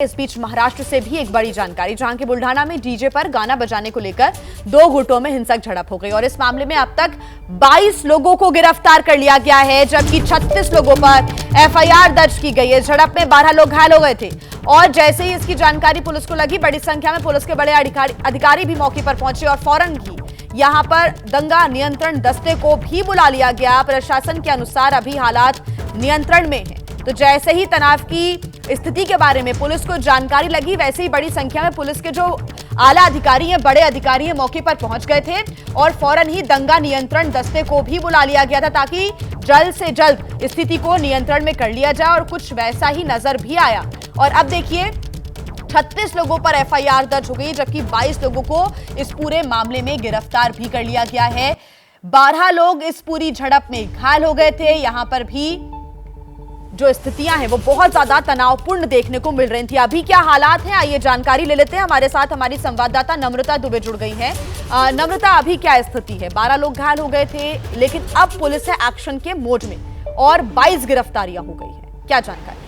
इस बीच महाराष्ट्र से भी एक बड़ी जानकारी, जहां के बुल्ढाना में डीजे पर गाना बजाने को लेकर दो गुटों में हिंसक झड़प हो गई और इस मामले में अब तक 22 लोगों को गिरफ्तार कर लिया गया है, जबकि 36 लोगों पर एफआईआर दर्ज की गई है। झड़प में 12 लोग घायल हो गए थे और जैसे ही इसकी जानकारी पुलिस को लगी, बड़ी संख्या में पुलिस के बड़े अधिकारी भी मौके पर पहुंचे और फौरन ही यहां पर दंगा नियंत्रण दस्ते को भी बुला लिया गया। प्रशासन के अनुसार अभी हालात नियंत्रण में है। तो जैसे ही तनाव की स्थिति के बारे में पुलिस को जानकारी लगी, वैसे ही बड़ी संख्या में पुलिस के जो आला अधिकारी हैं, बड़े अधिकारी हैं, मौके पर पहुंच गए थे और फौरन ही दंगा नियंत्रण दस्ते को भी बुला लिया गया था ताकि जल्द से जल्द स्थिति को नियंत्रण में कर लिया जाए और कुछ वैसा ही नजर भी आया। और अब देखिए 36 लोगों पर एफआईआर दर्ज हो गई, जबकि 22 लोगों को इस पूरे मामले में गिरफ्तार भी कर लिया गया है। 12 लोग इस पूरी झड़प में घायल हो गए थे। यहां पर भी जो स्थितियां हैं वो बहुत ज्यादा तनावपूर्ण देखने को मिल रही थी। अभी क्या हालात हैं, आइए जानकारी ले लेते हैं। हमारे साथ हमारी संवाददाता नम्रता दुबे जुड़ गई हैं। नम्रता, अभी क्या स्थिति है? 12 लोग घायल हो गए थे, लेकिन अब पुलिस है एक्शन के मोड में और 22 गिरफ्तारियां हो गई है, क्या जानकारी?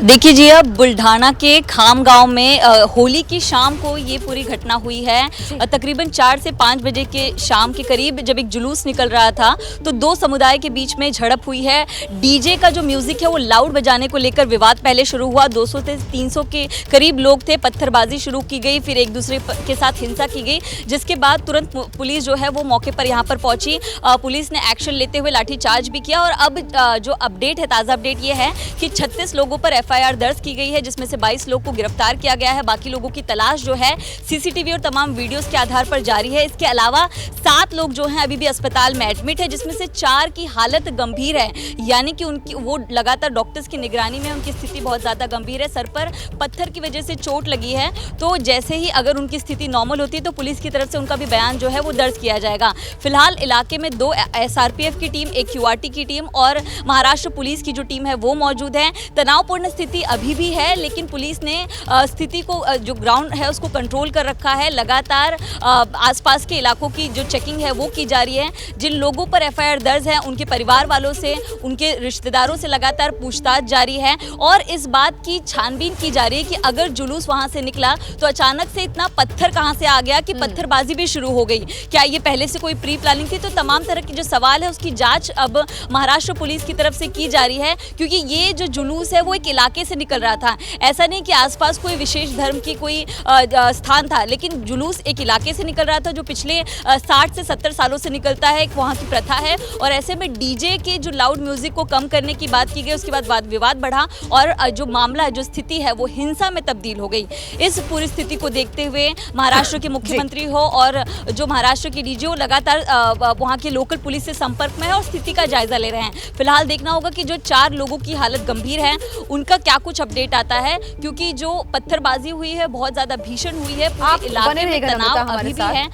देखिए जी, अब बुल्ढाना के खाम गांव में होली की शाम को ये पूरी घटना हुई है। तकरीबन 4 से 5 बजे के शाम के करीब जब एक जुलूस निकल रहा था तो दो समुदाय के बीच में झड़प हुई है। डीजे का जो म्यूजिक है वो लाउड बजाने को लेकर विवाद पहले शुरू हुआ। 200 से 300 के करीब लोग थे, पत्थरबाजी शुरू की गई, फिर एक दूसरे के साथ हिंसा की गई, जिसके बाद तुरंत पुलिस जो है वो मौके पर यहाँ पर पहुंची। पुलिस ने एक्शन लेते हुए लाठीचार्ज भी किया और अब जो अपडेट है, ताज़ा अपडेट ये है कि 36 लोगों पर एफआईआर दर्ज की गई है, जिसमें से 22 लोग को गिरफ्तार किया गया है। बाकी लोगों की तलाश जो है सीसीटीवी और तमाम वीडियोस के आधार पर जारी है। इसके अलावा 7 लोग जो हैं अभी भी अस्पताल में एडमिट है, जिसमें से 4 की हालत गंभीर है, यानी कि उनकी वो लगातार डॉक्टर्स की निगरानी में, उनकी स्थिति बहुत ज़्यादा गंभीर है। सर पर पत्थर की वजह से चोट लगी है, तो जैसे ही अगर उनकी स्थिति नॉर्मल होती है तो पुलिस की तरफ से उनका भी बयान जो है वो दर्ज किया जाएगा। फिलहाल इलाके में 2 एसआरपीएफ की टीम, एक क्यूआरटी की टीम और महाराष्ट्र पुलिस की जो टीम है वो मौजूद है। तनावपूर्ण स्थिति अभी भी है, लेकिन पुलिस ने स्थिति को, जो ग्राउंड है उसको कंट्रोल कर रखा है। लगातार आसपास के इलाकों की जो चेकिंग है वो की जा रही है। जिन लोगों पर एफआईआर दर्ज है उनके परिवार वालों से, उनके रिश्तेदारों से लगातार पूछताछ जारी है और इस बात की छानबीन की जा रही है कि अगर जुलूस वहां से निकला तो अचानक से इतना पत्थर कहां से आ गया कि पत्थरबाजी भी शुरू हो गई। क्या ये पहले से कोई प्री प्लानिंग थी? तो तमाम तरह की जो सवाल है उसकी जांच अब महाराष्ट्र पुलिस की तरफ से की जा रही है, क्योंकि ये जो जुलूस है वो एक इलाके से निकल रहा था। ऐसा नहीं कि आसपास कोई विशेष धर्म की कोई स्थान था, लेकिन जुलूस एक इलाके से निकल रहा था जो पिछले 60 से 70 सालों से निकलता है, एक वहाँ की प्रथा है। और ऐसे में डीजे के जो लाउड म्यूजिक को कम करने की बात की गई, उसके बाद वाद विवाद बढ़ा और जो मामला, जो स्थिति है वो हिंसा में तब्दील हो गई। इस पूरी स्थिति को देखते हुए महाराष्ट्र के मुख्यमंत्री हो और जो महाराष्ट्र के डीजी हो लगातार वहाँ के लोकल पुलिस से संपर्क में है और स्थिति का जायजा ले रहे हैं। फिलहाल देखना होगा कि जो 4 लोगों की हालत गंभीर है उनका क्या कुछ अपडेट आता है, क्योंकि जो पत्थरबाजी हुई है बहुत ज्यादा भीषण हुई है, पूरे इलाके में तनाव अभी भी है।